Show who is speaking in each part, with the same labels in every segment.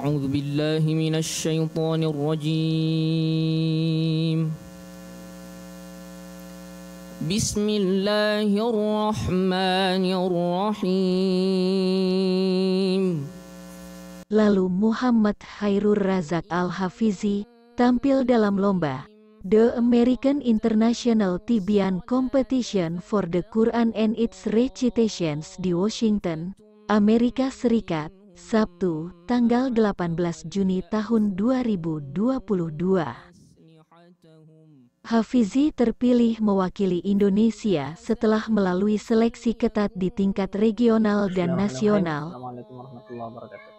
Speaker 1: أعوذ بالله من الشيطان الرجيم. بسم الله الرحمن الرحيم.
Speaker 2: Lalu Muhammad Khairur Razak Al-Hafizi tampil dalam lomba The American International Tibian Competition for the Quran and its Recitations di Washington, Amerika Serikat, Sabtu, tanggal 18 Juni tahun 2022. Hafizi terpilih mewakili Indonesia setelah melalui seleksi ketat di tingkat regional dan nasional.
Speaker 3: Assalamualaikum warahmatullahi wabarakatuh.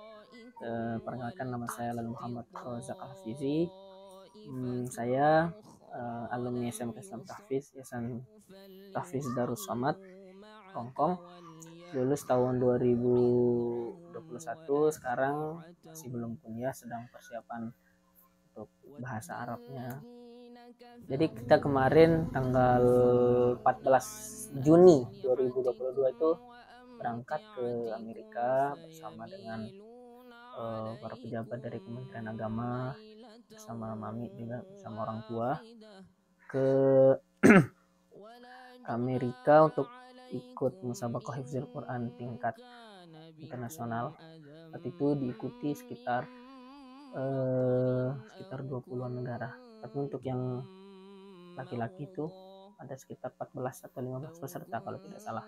Speaker 3: Perkenalkan, nama saya Lalu Muhammad Razak Al-Hafizi. Saya alumni SMK Islam Tahfiz, Yayasan Tahfiz Darus Somad, Hongkong. Lulus tahun 2021. Sekarang masih belum kuliah, sedang persiapan untuk bahasa Arabnya. Jadi kita kemarin tanggal 14 Juni 2022 itu berangkat ke Amerika bersama dengan para pejabat dari Kementerian Agama, bersama Mami juga, bersama orang tua ke Amerika untuk ikut musabaqah hifdzil Quran tingkat internasional. Waktu itu diikuti sekitar 20-an negara. Tapi untuk yang laki-laki itu ada sekitar 14 atau 15 peserta kalau tidak salah.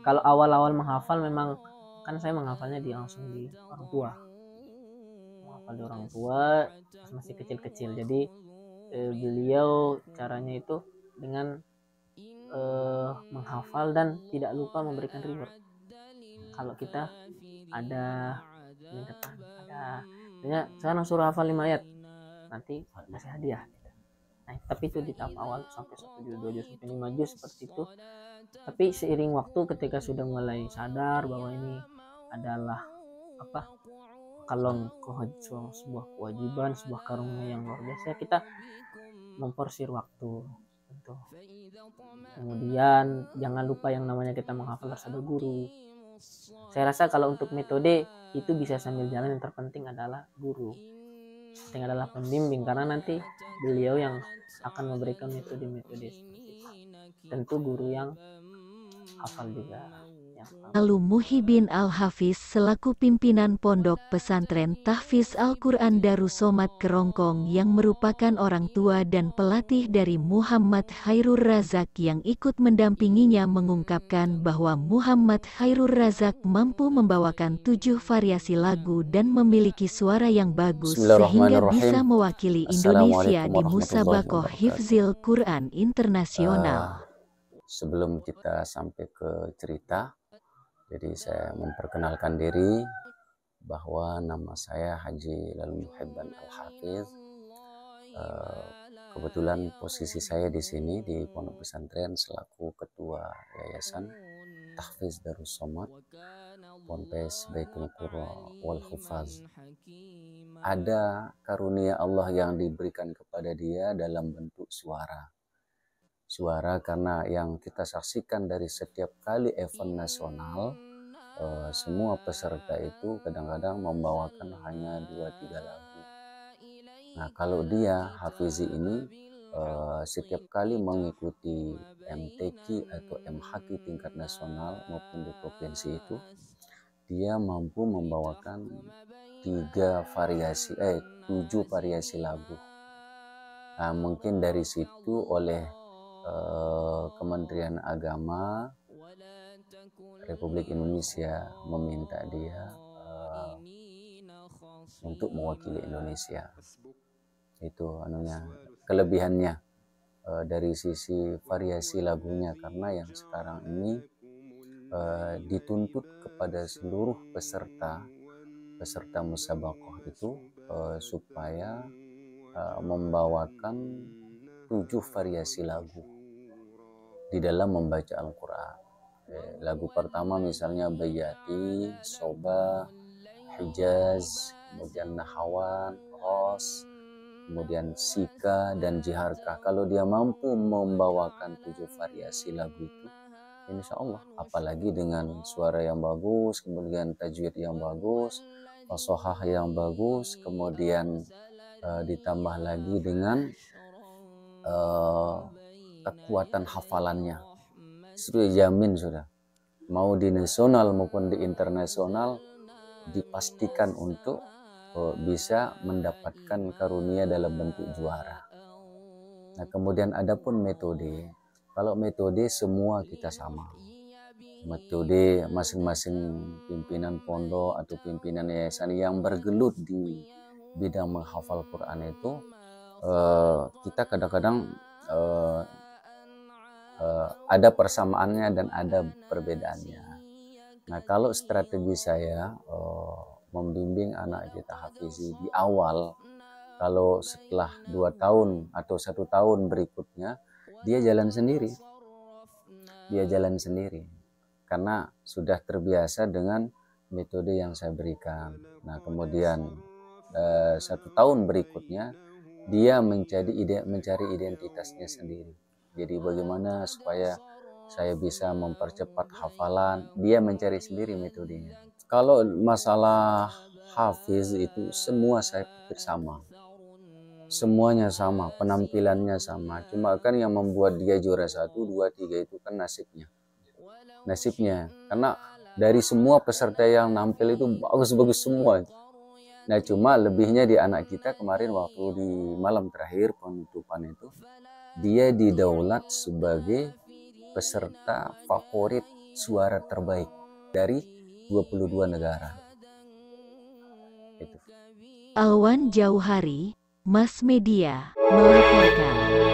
Speaker 3: Kalau awal-awal menghafal memang kan saya menghafalnya langsung di orang tua. Menghafal di orang tua masih kecil-kecil. Jadi beliau caranya itu dengan menghafal dan tidak lupa memberikan reward. Kalau kita ada ini depan, ada sekarang suruh hafal 5 ayat, nanti kasih hadiah. Nah, tapi itu di tahap awal sampai 1 juz, 2 juz, sampai 5 juz seperti itu. Tapi seiring waktu ketika sudah mulai sadar bahwa ini adalah kalau sebuah kewajiban, sebuah karunia yang luar biasa, kita memporsir waktu tentu. Kemudian jangan lupa yang namanya kita menghafal harus ada guru. Saya rasa kalau untuk metode itu bisa sambil jalan, yang terpenting adalah guru. Yang adalah pembimbing, karena nanti beliau yang akan memberikan metode-metode seperti itu. Tentu guru yang hafal juga.
Speaker 2: Lalu Muhyiddin Al-Hafiz selaku pimpinan Pondok Pesantren Tahfiz Al-Quran Darus Somad Kerongkong yang merupakan orang tua dan pelatih dari Muhammad Khairur Razak yang ikut mendampinginya mengungkapkan bahwa Muhammad Khairur Razak mampu membawakan 7 variasi lagu dan memiliki suara yang bagus sehingga bisa mewakili Indonesia di musabaqah hifdzil Quran internasional.
Speaker 4: Sebelum kita sampai ke cerita, jadi saya memperkenalkan diri bahwa nama saya Haji Lalu Muhibban Al-Hafiz. Kebetulan posisi saya di sini di Pondok Pesantren selaku Ketua Yayasan Tahfiz Darus Somad Ponpes Baitul Qura wal Hufaz. Ada karunia Allah yang diberikan kepada dia dalam bentuk suara. Suara karena yang kita saksikan dari setiap kali event nasional, semua peserta itu kadang-kadang membawakan hanya 2-3 lagu. Nah, kalau dia Hafizi ini setiap kali mengikuti MTQ atau MHQ tingkat nasional maupun di provinsi itu, dia mampu membawakan 7 variasi lagu. Nah, mungkin dari situ oleh Kementerian Agama Republik Indonesia meminta dia untuk mewakili Indonesia. Itu kelebihannya dari sisi variasi lagunya, karena yang sekarang ini dituntut kepada seluruh peserta musabaqah itu supaya membawakan 7 variasi lagu di dalam membaca Al-Quran. Lagu pertama misalnya Bayati, Soba, Hijaz, kemudian Nahawan, Ros, kemudian Sika, dan Jiharkah. Kalau dia mampu membawakan 7 variasi lagu itu, insya Allah, apalagi dengan suara yang bagus, kemudian tajwid yang bagus, fasohah yang bagus, kemudian ditambah lagi dengan kekuatan hafalannya. Sudah jamin sudah. Mau di nasional maupun di internasional dipastikan untuk bisa mendapatkan karunia dalam bentuk juara. Nah, kemudian adapun metode. Kalau metode semua kita sama. Metode masing-masing pimpinan pondok atau pimpinan yayasan yang bergelut di bidang menghafal Quran itu kita kadang-kadang ada persamaannya dan ada perbedaannya. Nah, kalau strategi saya membimbing anak kita hafizi di awal, kalau setelah 2 tahun atau 1 tahun berikutnya dia jalan sendiri. Dia jalan sendiri karena sudah terbiasa dengan metode yang saya berikan. Nah, kemudian 1 tahun berikutnya dia mencari identitasnya sendiri. Jadi bagaimana supaya saya bisa mempercepat hafalan, dia mencari sendiri metodenya. Kalau masalah hafiz itu semua saya pikir sama. Semuanya sama, penampilannya sama. Cuma kan yang membuat dia juara 1, 2, 3 itu kan nasibnya. Nasibnya, karena dari semua peserta yang nampil itu bagus-bagus semua. Nah, cuma lebihnya di anak kita kemarin waktu di malam terakhir penutupan itu, dia didaulat sebagai peserta favorit suara terbaik dari 22 negara. Itu.
Speaker 2: Alwan Jauhari, Mas Media, melaporkan.